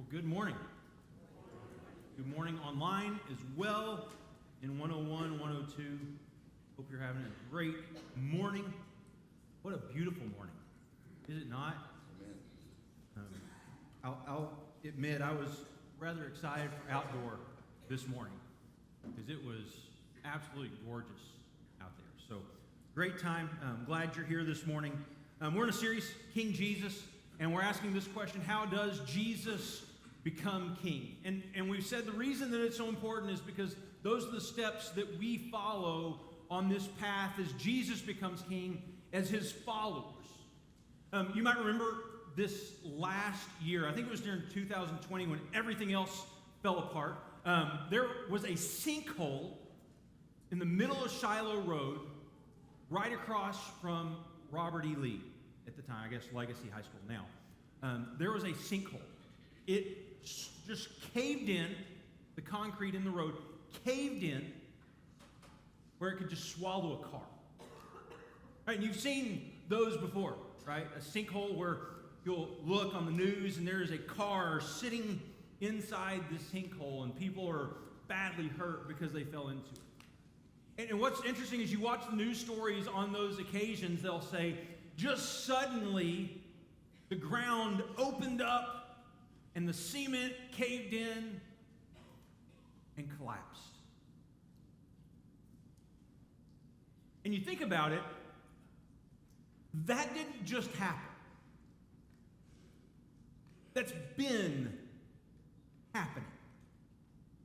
Good morning. Good morning online as well in 101, 102. Hope you're having a great morning. What a beautiful morning, is it not? I'll admit I was rather excited for outdoor this morning because it was absolutely gorgeous out there. So great time. I'm glad you're here this morning. We're in a series, King Jesus, and we're asking this question: how does Jesus become king? And we've said the reason that it's so important is because those are the steps that we follow on this path as Jesus becomes king, as his followers. You might remember this last year, I think it was during 2020 when everything else fell apart. There was a sinkhole in the middle of Shiloh Road, right across from Robert E. Lee at the time, I guess Legacy High School now. There was a sinkhole. It just caved in, the concrete in the road caved in where it could just swallow a car. Right, and you've seen those before, right? A sinkhole where you'll look on the news and there is a car sitting inside this sinkhole and people are badly hurt because they fell into it. And what's interesting is you watch the news stories on those occasions, they'll say, just suddenly the ground opened up and the cement caved in and collapsed. And you think about it, that didn't just happen. That's been happening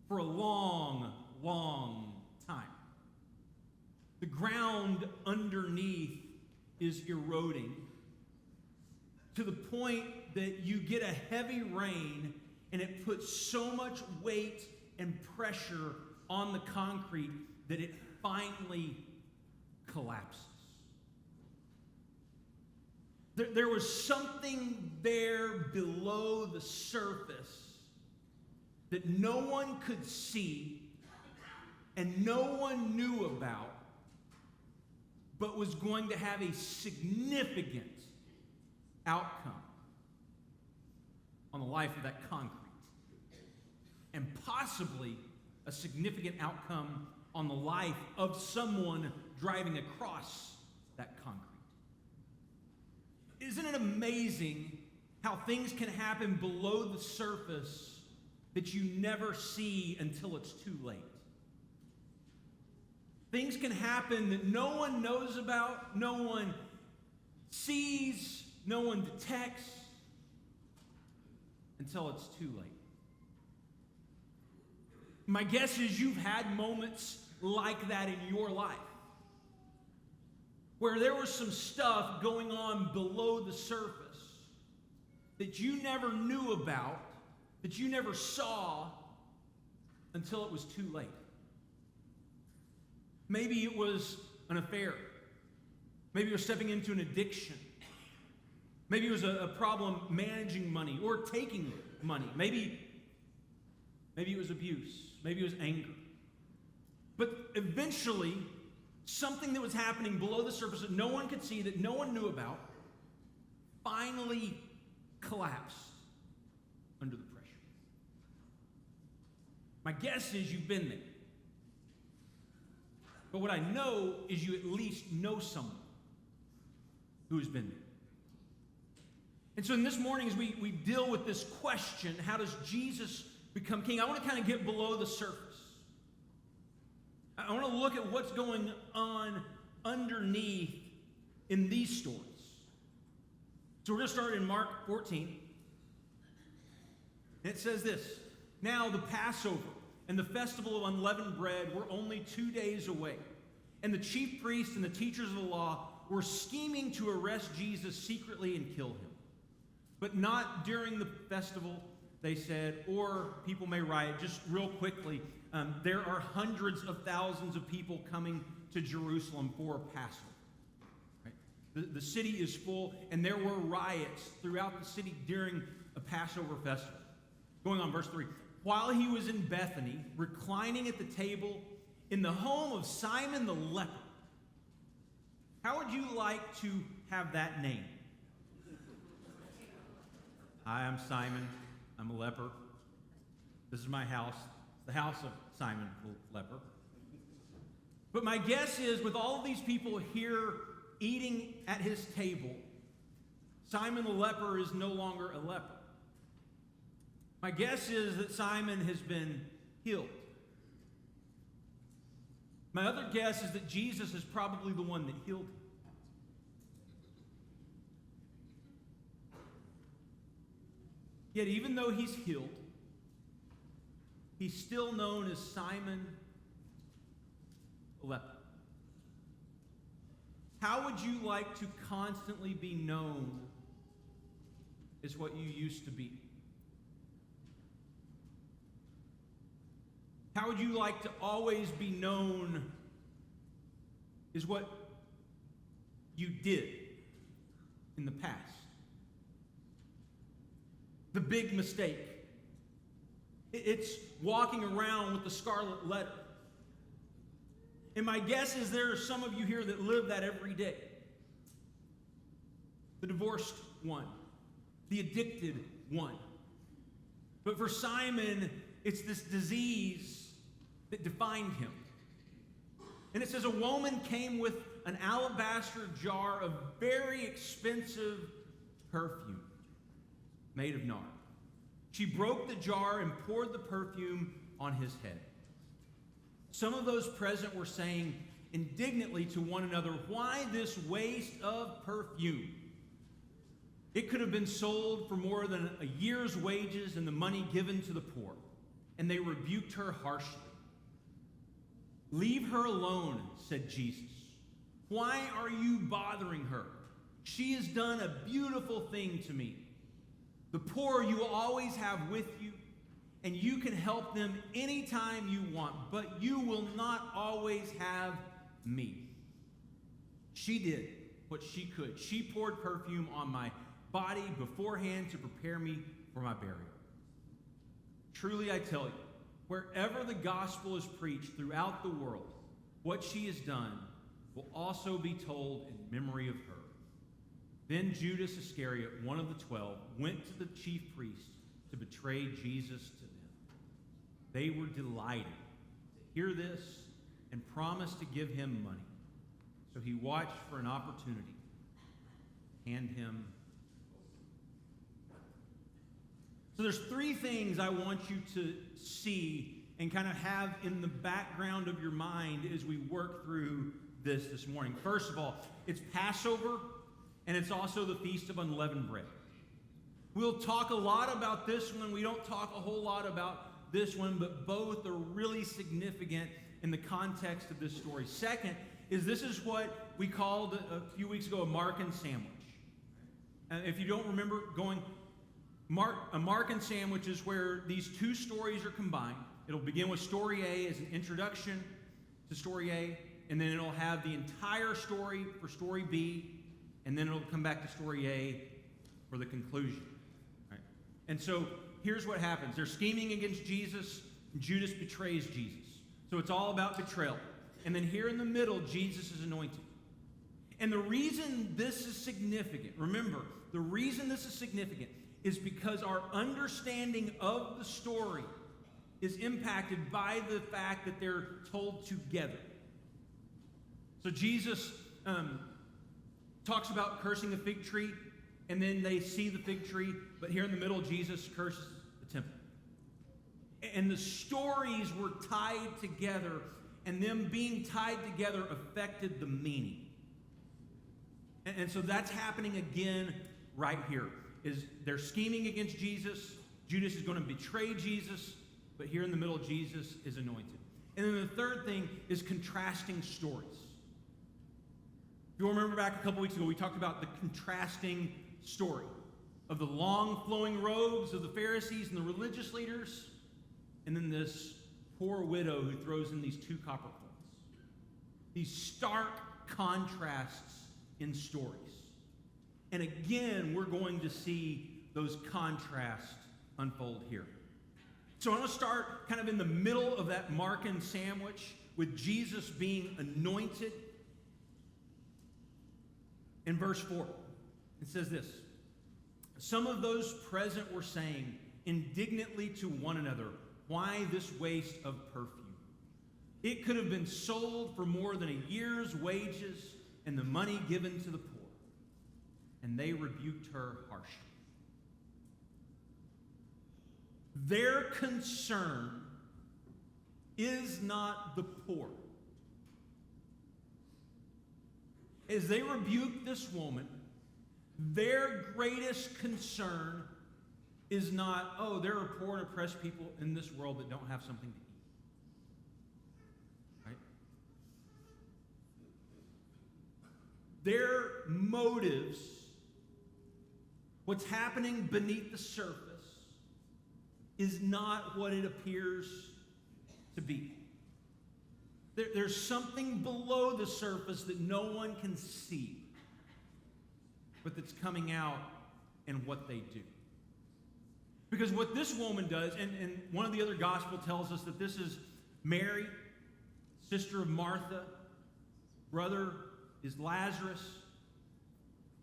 for a long, long time. The ground underneath is eroding to the point that you get a heavy rain and it puts so much weight and pressure on the concrete that it finally collapses. There was something there below the surface that no one could see and no one knew about, but was going to have a significant outcome on the life of that concrete, and possibly a significant outcome on the life of someone driving across that concrete. Isn't it amazing how things can happen below the surface that you never see until it's too late? Things can happen that no one knows about, no one sees, no one detects until it's too late. My guess is you've had moments like that in your life, where there was some stuff going on below the surface that you never knew about, that you never saw until it was too late. Maybe it was an affair. Maybe it was stepping into an addiction. Maybe it was a problem managing money or taking money. Maybe it was abuse. Maybe it was anger. But eventually, something that was happening below the surface that no one could see, that no one knew about, finally collapsed under the pressure. My guess is you've been there. But what I know is you at least know someone who has been there. And so in this morning, as we deal with this question, how does Jesus become king? I want to kind of get below the surface. I want to look at what's going on underneath in these stories. So we're going to start in Mark 14. And it says this: Now the Passover and the festival of unleavened bread were only 2 days away. And the chief priests and the teachers of the law were scheming to arrest Jesus secretly and kill him. But not during the festival, they said, or people may riot. Just real quickly, there are hundreds of thousands of people coming to Jerusalem for Passover. Right? The city is full, and there were riots throughout the city during a Passover festival. Going on, verse 3. While he was in Bethany, reclining at the table in the home of Simon the leper. How would you like to have that name? Hi, I'm Simon. I'm a leper. This is my house, the house of Simon the leper. But my guess is, with all of these people here eating at his table, Simon the leper is no longer a leper. My guess is that Simon has been healed. My other guess is that Jesus is probably the one that healed him. Yet even though he's healed, he's still known as Simon the leper. How would you like to constantly be known as what you used to be? How would you like to always be known as what you did in the past? The big mistake. It's walking around with the scarlet letter. And my guess is there are some of you here that live that every day. The divorced one. The addicted one. But for Simon, it's this disease that defined him. And it says a woman came with an alabaster jar of very expensive perfume made of nard. She broke the jar and poured the perfume on his head. Some of those present were saying indignantly to one another, "Why this waste of perfume? It could have been sold for more than a year's wages and the money given to the poor." And they rebuked her harshly. "Leave her alone," said Jesus. "Why are you bothering her? She has done a beautiful thing to me. The poor you will always have with you, and you can help them anytime you want, but you will not always have me. She did what she could. She poured perfume on my body beforehand to prepare me for my burial. Truly I tell you, wherever the gospel is preached throughout the world, what she has done will also be told in memory of her." Then Judas Iscariot, one of the 12, went to the chief priests to betray Jesus to them. They were delighted to hear this and promised to give him money. So he watched for an opportunity to hand him. So there's three things I want you to see and kind of have in the background of your mind as we work through this morning. First of all, it's Passover, and it's also the Feast of Unleavened Bread. We'll talk a lot about this one. We don't talk a whole lot about this one, but both are really significant in the context of this story. Second is this is what we called a few weeks ago a Markan sandwich. If you don't remember a Markan sandwich is where these two stories are combined. It'll begin with story A as an introduction to story A, and then it'll have the entire story for story B, and then it'll come back to story A for the conclusion. Right? And so here's what happens. They're scheming against Jesus. Judas betrays Jesus. So it's all about betrayal. And then here in the middle, Jesus is anointed. And the reason this is significant, remember, the reason this is significant is because our understanding of the story is impacted by the fact that they're told together. So Jesus talks about cursing a fig tree, and then they see the fig tree, but here in the middle, Jesus curses the temple. And the stories were tied together, and them being tied together affected the meaning. And so that's happening again right here. Is they're scheming against Jesus. Judas is going to betray Jesus, but here in the middle, Jesus is anointed. And then the third thing is contrasting stories. If you'll remember back a couple weeks ago, we talked about the contrasting story of the long flowing robes of the Pharisees and the religious leaders, and then this poor widow who throws in these 2 copper coins. These stark contrasts in stories. And again, we're going to see those contrasts unfold here. So I'm going to start kind of in the middle of that Markan sandwich with Jesus being anointed. In verse 4, it says this: "Some of those present were saying, indignantly to one another, "Why this waste of perfume? It could have been sold for more than a year's wages and the money given to the poor." And they rebuked her harshly. Their concern is not the poor. As they rebuke this woman, their greatest concern is not, oh, there are poor and oppressed people in this world that don't have something to eat. Right? Their motives, what's happening beneath the surface, is not what it appears to be. There's something below the surface that no one can see, but that's coming out in what they do. Because what this woman does, and one of the other gospel tells us that this is Mary, sister of Martha, brother is Lazarus.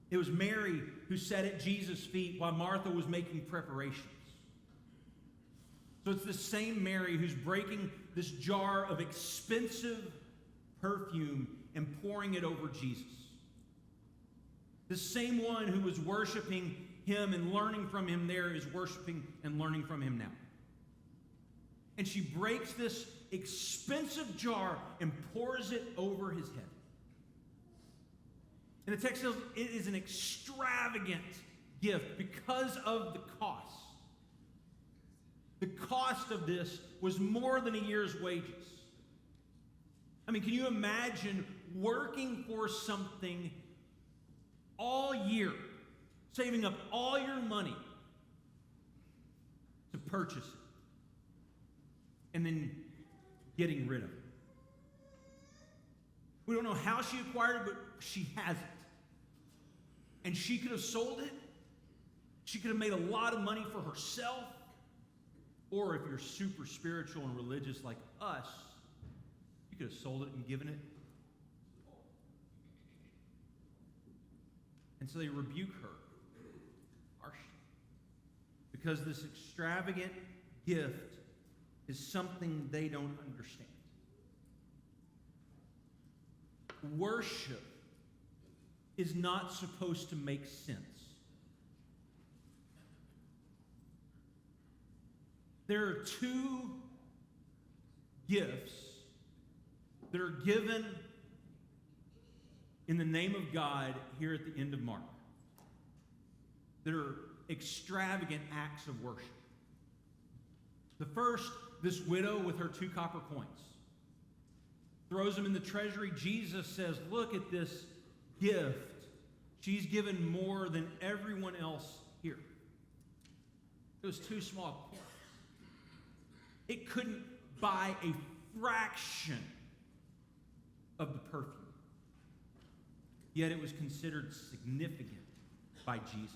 It was Mary who sat at Jesus' feet while Martha was making preparations. So it's the same Mary who's breaking this jar of expensive perfume and pouring it over Jesus. The same one who was worshiping him and learning from him there is worshiping and learning from him now. And she breaks this expensive jar and pours it over his head. And the text says it is an extravagant gift because of the cost. The cost of this was more than a year's wages. I mean, can you imagine working for something all year, saving up all your money to purchase it, and then getting rid of it? We don't know how she acquired it, but she has it. And she could have sold it. She could have made a lot of money for herself. Or if you're super spiritual and religious like us, you could have sold it and given it. And so they rebuke her harshly, because this extravagant gift is something they don't understand. Worship is not supposed to make sense. There are two gifts that are given in the name of God here at the end of Mark that are extravagant acts of worship. The first, this widow with her 2 copper coins. Throws them in the treasury. Jesus says, look at this gift. She's given more than everyone else here. Those 2 small coins. It couldn't buy a fraction of the perfume. Yet it was considered significant by Jesus.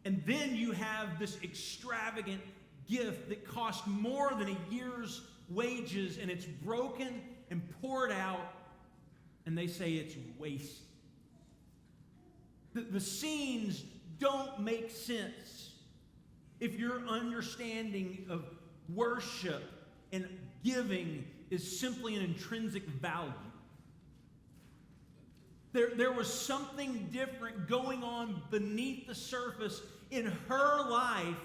And then you have this extravagant gift that cost more than a year's wages, and it's broken and poured out, and they say it's wasted. The scenes don't make sense if your understanding of worship and giving is simply an intrinsic value. There was something different going on beneath the surface in her life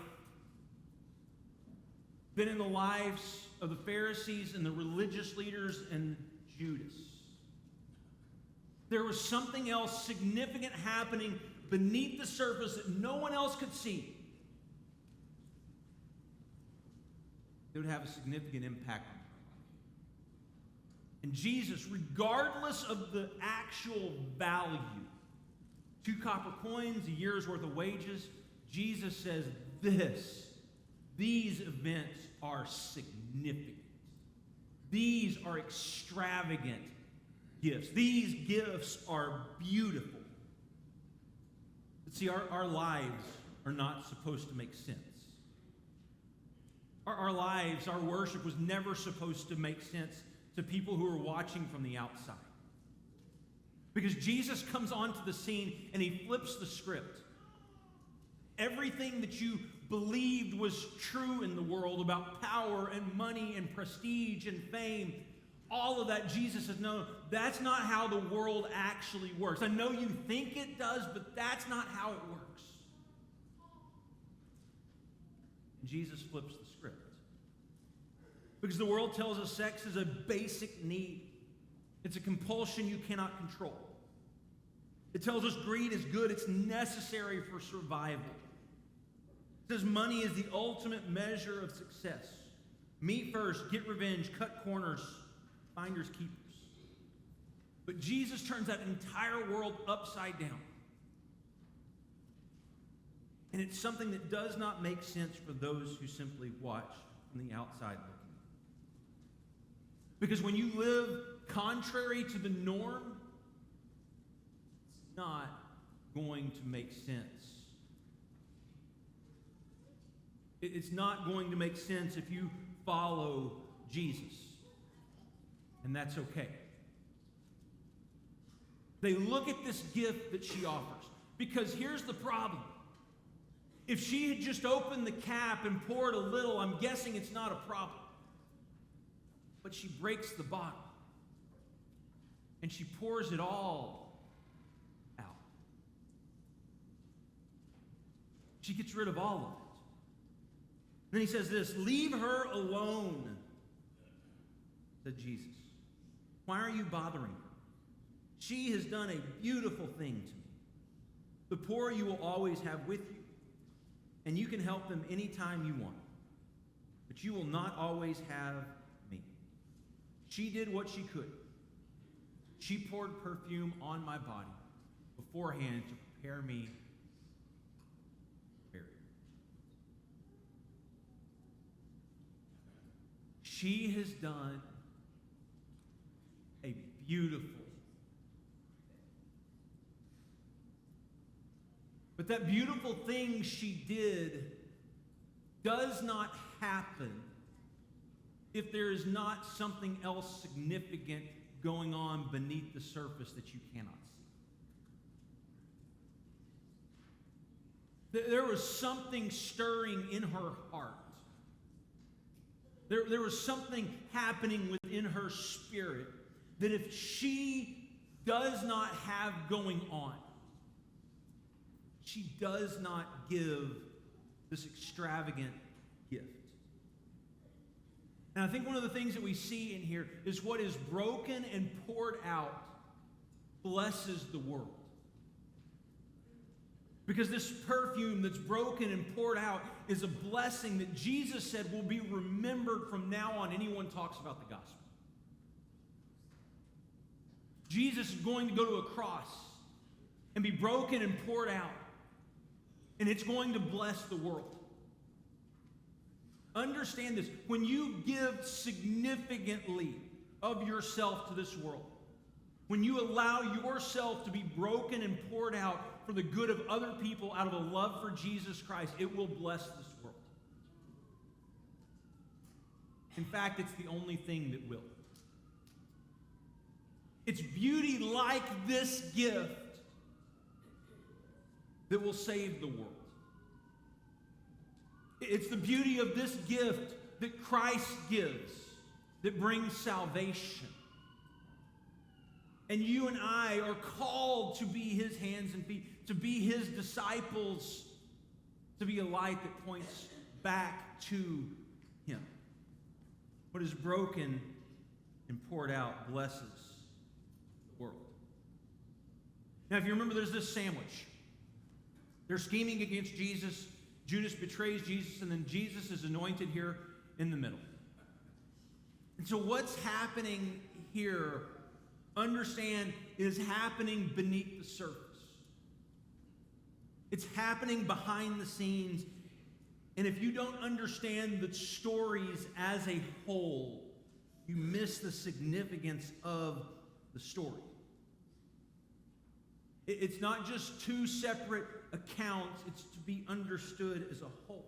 than in the lives of the Pharisees and the religious leaders and Judas. There was something else significant happening beneath the surface that no one else could see. It would have a significant impact on her. And Jesus, regardless of the actual value, 2 copper coins, a year's worth of wages, Jesus says these events are significant. These are extravagant gifts. These gifts are beautiful. But see, our lives are not supposed to make sense. Our lives, our worship was never supposed to make sense to people who are watching from the outside. Because Jesus comes onto the scene and he flips the script. Everything that you believed was true in the world about power and money and prestige and fame. All of that Jesus says, no, that's not how the world actually works. I know you think it does, but that's not how it works. And Jesus flips the script. Because the world tells us sex is a basic need. It's a compulsion you cannot control. It tells us greed is good. It's necessary for survival. It says money is the ultimate measure of success. Meet first, get revenge, cut corners, finders keepers. But Jesus turns that entire world upside down. And it's something that does not make sense for those who simply watch from the outside looking. Because when you live contrary to the norm, it's not going to make sense. It's not going to make sense if you follow Jesus. And that's okay. They look at this gift that she offers. Because here's the problem. If she had just opened the cap and poured a little, I'm guessing it's not a problem. But she breaks the bottle. And she pours it all out. She gets rid of all of it. Then he says this, leave her alone, said Jesus. Why are you bothering her? She has done a beautiful thing to me. The poor you will always have with you, and you can help them anytime you want. But you will not always have me. She did what she could. She poured perfume on my body beforehand to prepare me for burial. She has done a beautiful thing. But that beautiful thing she did does not happen if there is not something else significant going on beneath the surface that you cannot see. There was something stirring in her heart. There was something happening within her spirit that if she does not have going on, she does not give this extravagant gift. And I think one of the things that we see in here is what is broken and poured out blesses the world. Because this perfume that's broken and poured out is a blessing that Jesus said will be remembered from now on anyone talks about the gospel. Jesus is going to go to a cross and be broken and poured out. And it's going to bless the world. Understand this. When you give significantly of yourself to this world, when you allow yourself to be broken and poured out for the good of other people out of a love for Jesus Christ, it will bless this world. In fact, it's the only thing that will. It's beauty like this gift that will save the world. It's the beauty of this gift that Christ gives that brings salvation. And you and I are called to be his hands and feet, to be his disciples, to be a light that points back to him. What is broken and poured out blesses the world. Now, if you remember, there's this sandwich. They're scheming against Jesus. Judas betrays Jesus, and then Jesus is anointed here in the middle. And so what's happening here, understand, is happening beneath the surface. It's happening behind the scenes. And if you don't understand the stories as a whole, you miss the significance of the story. It's not just two separate accounts. It's to be understood as a whole.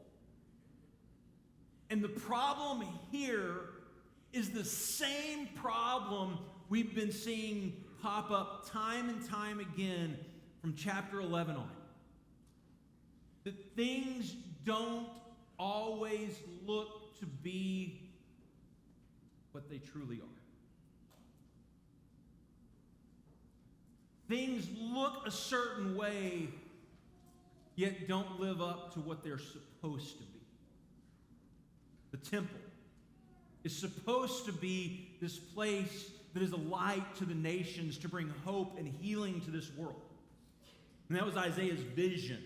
And the problem here is the same problem we've been seeing pop up time and time again from chapter 11 on. That things don't always look to be what they truly are. Things look a certain way, yet don't live up to what they're supposed to be. The temple is supposed to be this place that is a light to the nations, to bring hope and healing to this world. And that was Isaiah's vision,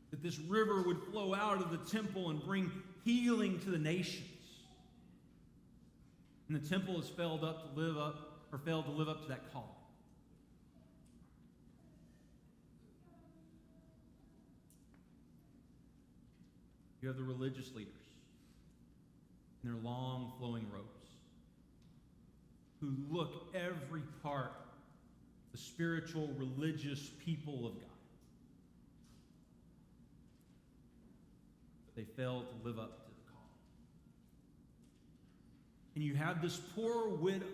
that this river would flow out of the temple and bring healing to the nations. And the temple has failed to live up to that call. You have the religious leaders in their long flowing robes who look every part the spiritual, religious people of God. But they fail to live up to the call. And you have this poor widow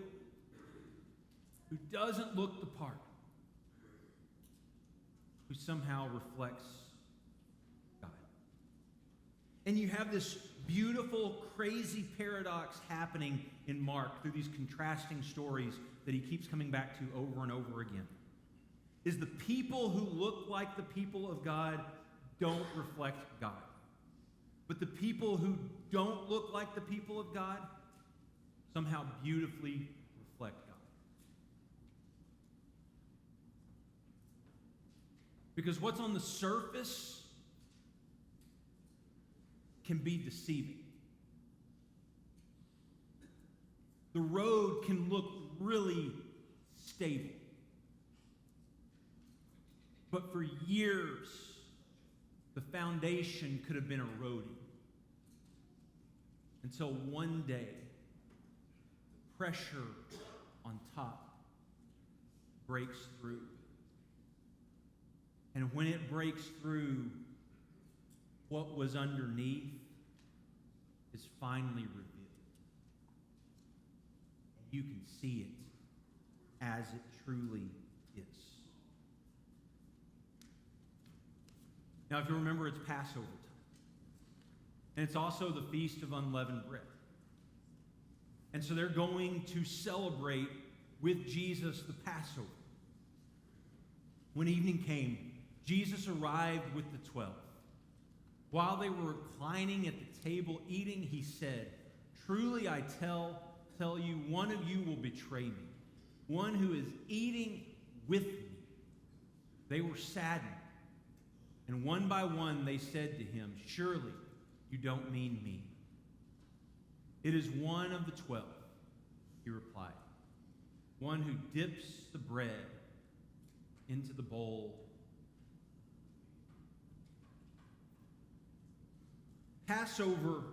who doesn't look the part, who somehow reflects God. And you have this beautiful, crazy paradox happening in Mark through these contrasting stories that he keeps coming back to over and over again. Is the people who look like the people of God don't reflect God. But the people who don't look like the people of God somehow beautifully reflect God. Because what's on the surface can be deceiving. The road can look really stable. But for years, the foundation could have been eroding. Until one day, the pressure on top breaks through. And when it breaks through, what was underneath is finally revealed. You can see it as it truly is. Now, if you remember, it's Passover time. And it's also the Feast of Unleavened Bread. And so they're going to celebrate with Jesus the Passover. When evening came, Jesus arrived with the 12. While they were reclining at the table eating, he said, "Truly I tell you, one of you will betray me, one who is eating with me." They were saddened, and one by one they said to him, "Surely you don't mean me." "It is one of the 12, he replied, "one who dips the bread into the bowl." Passover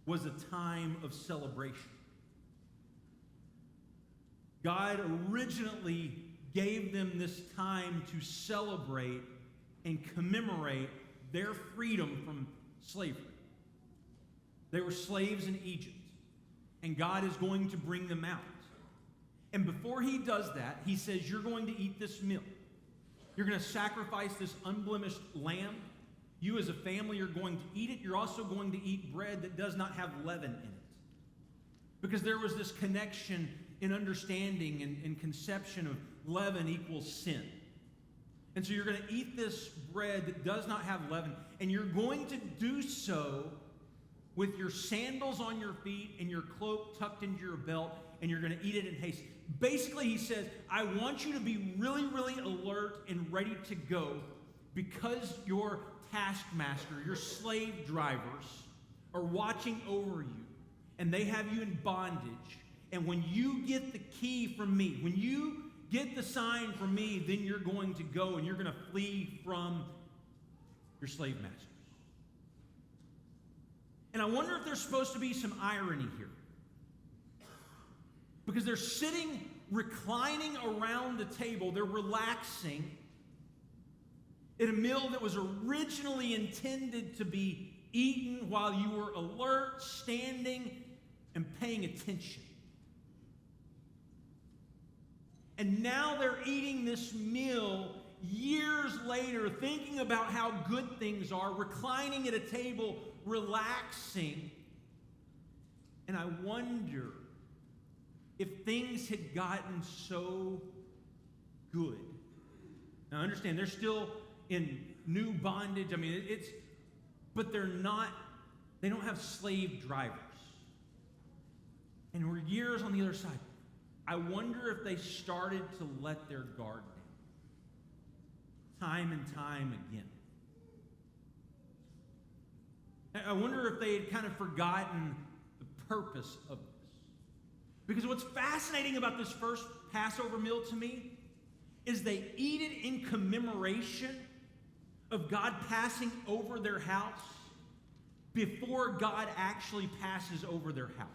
was a time of celebration. God originally gave them this time to celebrate and commemorate their freedom from slavery. They were slaves in Egypt, and God is going to bring them out. And before he does that, he says, you're going to eat this meal. You're going to sacrifice this unblemished lamb. You as a family are going to eat it. You're also going to eat bread that does not have leaven in it. Because there was this connection in understanding and conception of leaven equals sin. And so you're going to eat this bread that does not have leaven, and you're going to do so with your sandals on your feet and your cloak tucked into your belt, and you're going to eat it in haste. Basically, he says, I want you to be really, really alert and ready to go because your taskmaster, your slave drivers are watching over you, and they have you in bondage. And when you get the key from me, when you get the sign from me, then you're going to go and you're going to flee from your slave masters. And I wonder if there's supposed to be some irony here. Because they're sitting, reclining around the table, they're relaxing at a meal that was originally intended to be eaten while you were alert, standing, and paying attention. And now they're eating this meal years later, thinking about how good things are, reclining at a table, relaxing. And I wonder if things had gotten so good. Now, understand, they're still in new bondage. I mean, but they don't have slave drivers. And we're years on the other side. I wonder if they started to let their guard down. Time and time again. I wonder if they had kind of forgotten the purpose of this. Because what's fascinating about this first Passover meal to me is they eat it in commemoration of God passing over their house before God actually passes over their house.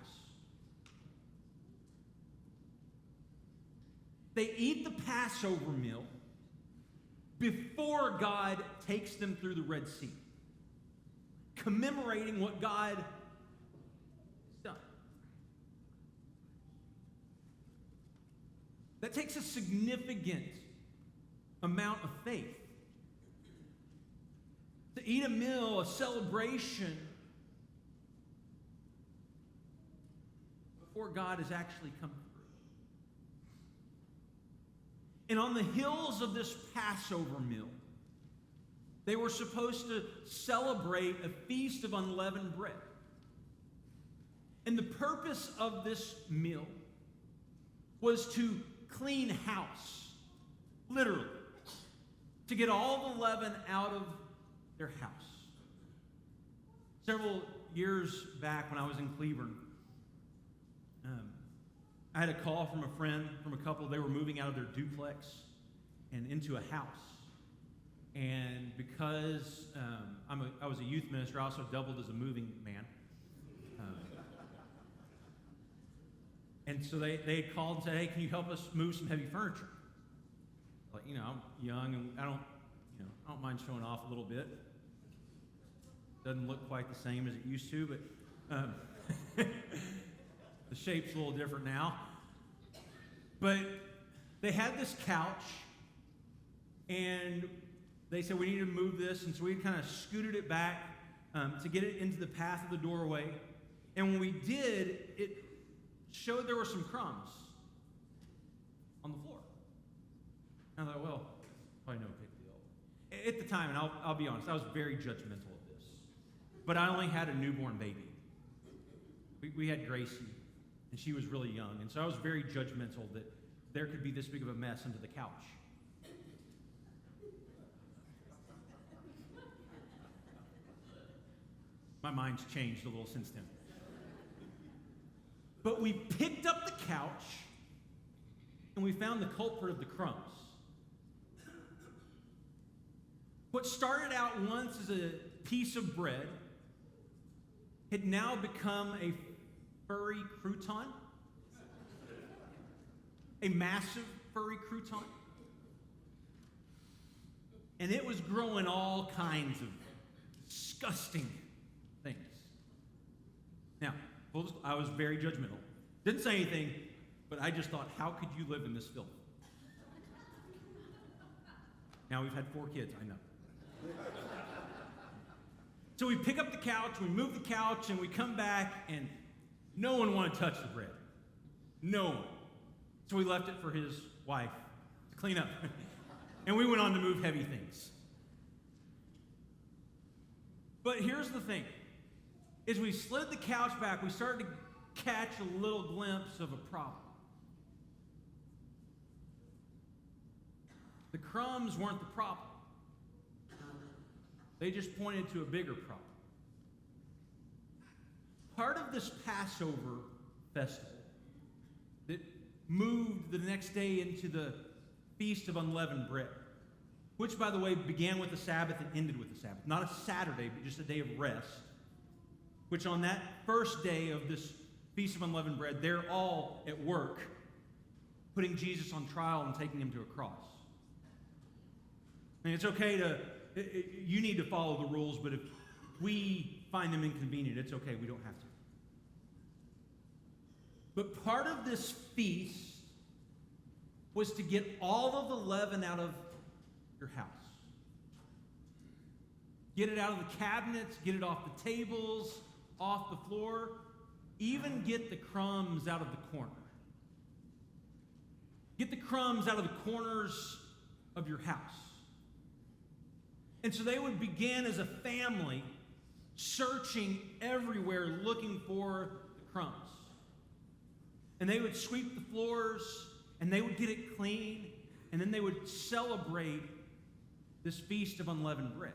They eat the Passover meal before God takes them through the Red Sea, commemorating what God has done. That takes a significant amount of faith. To eat a meal, a celebration, before God has actually come through. And on the hills of this Passover meal, they were supposed to celebrate a feast of unleavened bread. And the purpose of this meal was to clean house, literally, to get all the leaven out of their house. Several years back when I was in Cleveland, I had a call from a friend, from a couple. They were moving out of their duplex and into a house. And because I was a youth minister, I also doubled as a moving man. And so they had called and said, "Hey, can you help us move some heavy furniture?" Like, I'm young and I don't mind showing off a little bit. Doesn't look quite the same as it used to, but the shape's a little different now. But they had this couch, and they said, "We need to move this." And so we kind of scooted it back to get it into the path of the doorway. And when we did, it showed there were some crumbs on the floor. And I thought, well, probably no big deal. At the time, and I'll be honest, I was very judgmental of this. But I only had a newborn baby. We had Gracie, and she was really young. And so I was very judgmental that there could be this big of a mess under the couch. My mind's changed a little since then. But we picked up the couch, and we found the culprit of the crumbs. What started out once as a piece of bread had now become a furry crouton, a massive furry crouton. And it was growing all kinds of disgusting things. Now, I was very judgmental. Didn't say anything, but I just thought, how could you live in this filth? Now we've had 4 kids, I know. So we pick up the couch, we move the couch, and we come back, and no one wanted to touch the bread. No one. So we left it for his wife to clean up. And we went on to move heavy things. But here's the thing. As we slid the couch back, we started to catch a little glimpse of a problem. The crumbs weren't the problem. They just pointed to a bigger problem. Part of this Passover festival that moved the next day into the Feast of Unleavened Bread, which, by the way, began with the Sabbath and ended with the Sabbath. Not a Saturday, but just a day of rest, which on that first day of this Feast of Unleavened Bread, they're all at work, putting Jesus on trial and taking him to a cross. I mean, it's okay you need to follow the rules, but if we find them inconvenient, it's okay, we don't have to. But part of this feast was to get all of the leaven out of your your house. Get it out of the cabinets, get it off the tables, off the floor, even get the crumbs out of the corner. Get the crumbs out of the corners of your house. And so they would begin as a family searching everywhere looking for the crumbs. And they would sweep the floors, and they would get it clean, and then they would celebrate this feast of unleavened bread.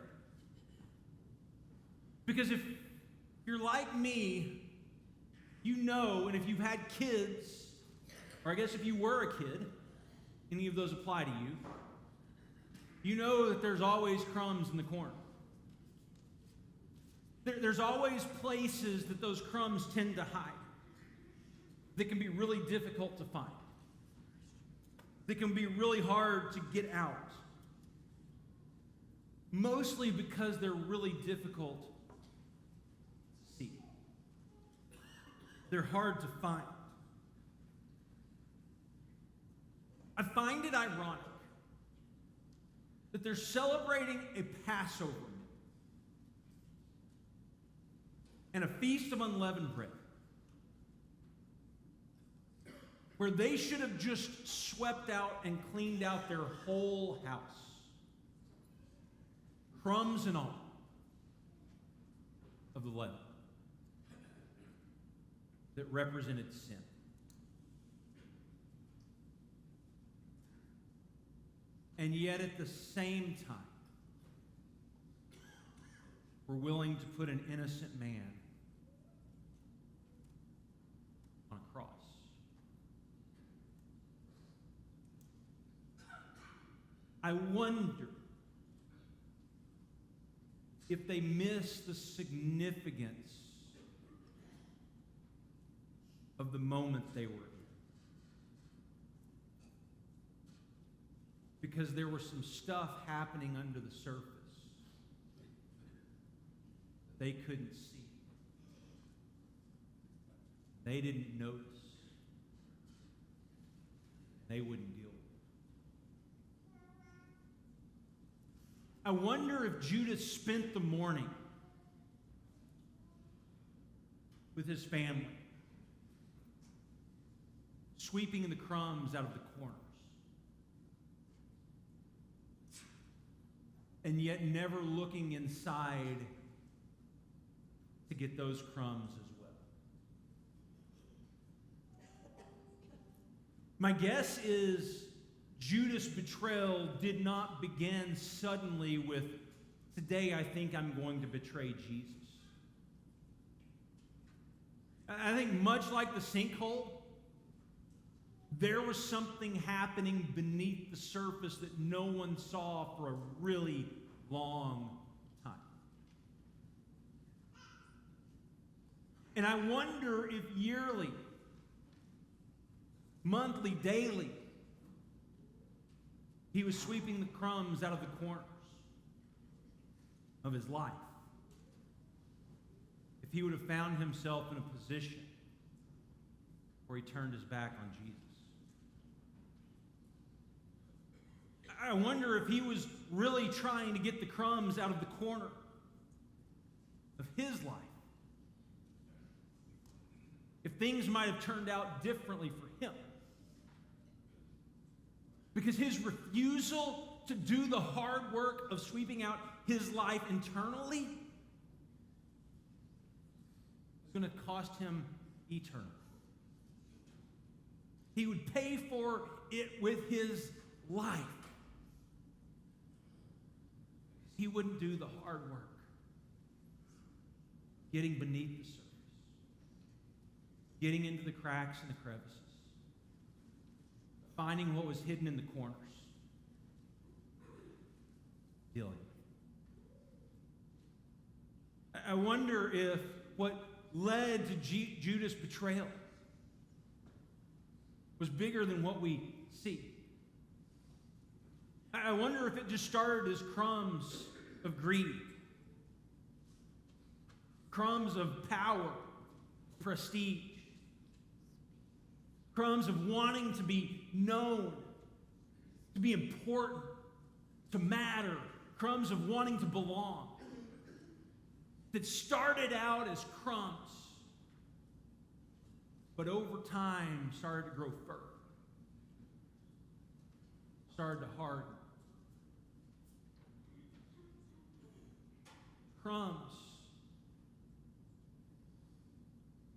Because if you're like me, you know, and if you've had kids, or I guess if you were a kid, any of those apply to you, you know that there's always crumbs in the corner. There's always places that those crumbs tend to hide that can be really difficult to find, that can be really hard to get out, mostly because they're really difficult to see. They're hard to find. I find it ironic that they're celebrating a Passover meal and a feast of unleavened bread, where they should have just swept out and cleaned out their whole house, crumbs and all, of the leaven that represented sin. And yet at the same time, we're willing to put an innocent man on a cross. I wonder if they miss the significance of the moment they were in. Because there was some stuff happening under the surface that they couldn't see. They didn't notice. They wouldn't deal with it. I wonder if Judas spent the morning with his family, sweeping the crumbs out of the corners, and yet never looking inside to get those crumbs as well. My guess is Judas' betrayal did not begin suddenly with, "Today I think I'm going to betray Jesus." I think much like the sinkhole, there was something happening beneath the surface that no one saw for a really long time. And I wonder if yearly, monthly, daily, he was sweeping the crumbs out of the corners of his life, if he would have found himself in a position where he turned his back on Jesus. I wonder if he was really trying to get the crumbs out of the corner of his life. If things might have turned out differently for him. Because his refusal to do the hard work of sweeping out his life internally is going to cost him eternity. He would pay for it with his life. He wouldn't do the hard work, getting beneath the surface, getting into the cracks and the crevices, finding what was hidden in the corners, dealing with it. I wonder if what led to Judas' betrayal was bigger than what we see. I wonder if it just started as crumbs of greed, crumbs of power, prestige, crumbs of wanting to be known, to be important, to matter, crumbs of wanting to belong, that started out as crumbs, but over time started to grow firm, started to harden. Crumbs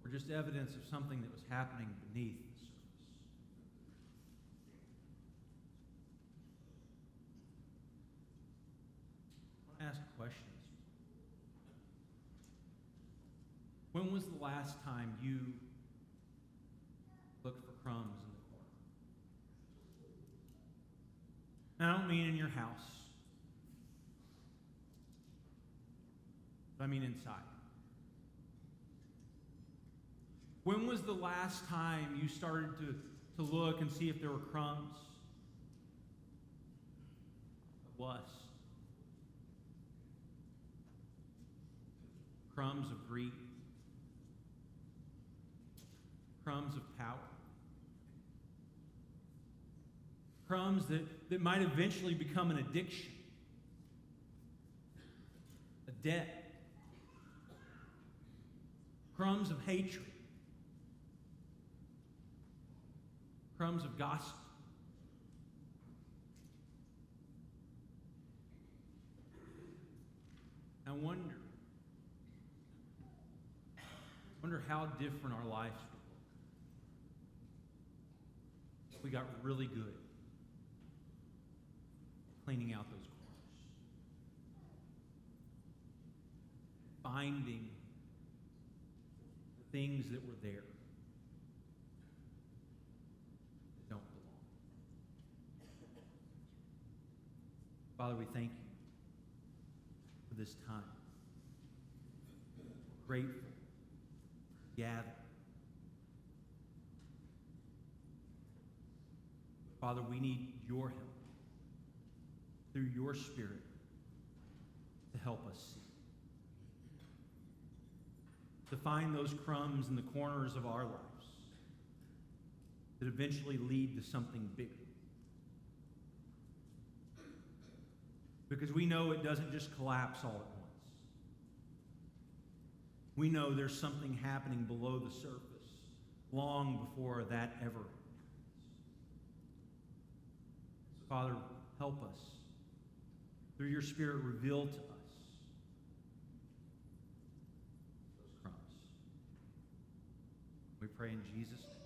were just evidence of something that was happening beneath the surface. I want to ask a question. When was the last time you looked for crumbs in the corner? And I don't mean in your house. I mean inside. When was the last time you started to look and see if there were crumbs? It was. Crumbs of greed. Crumbs of power. Crumbs that might eventually become an addiction. A debt. Crumbs of hatred. Crumbs of gossip. I wonder how different our lives would look if we got really good at cleaning out those corners. Finding the things that were there that don't belong. Father, we thank you for this time. We're grateful to gather. Father, we need your help through your Spirit to help us see. To find those crumbs in the corners of our lives that eventually lead to something bigger. Because we know it doesn't just collapse all at once. We know there's something happening below the surface long before that ever happens. Father, help us. Through your Spirit, reveal to us those crumbs. We pray in Jesus' name.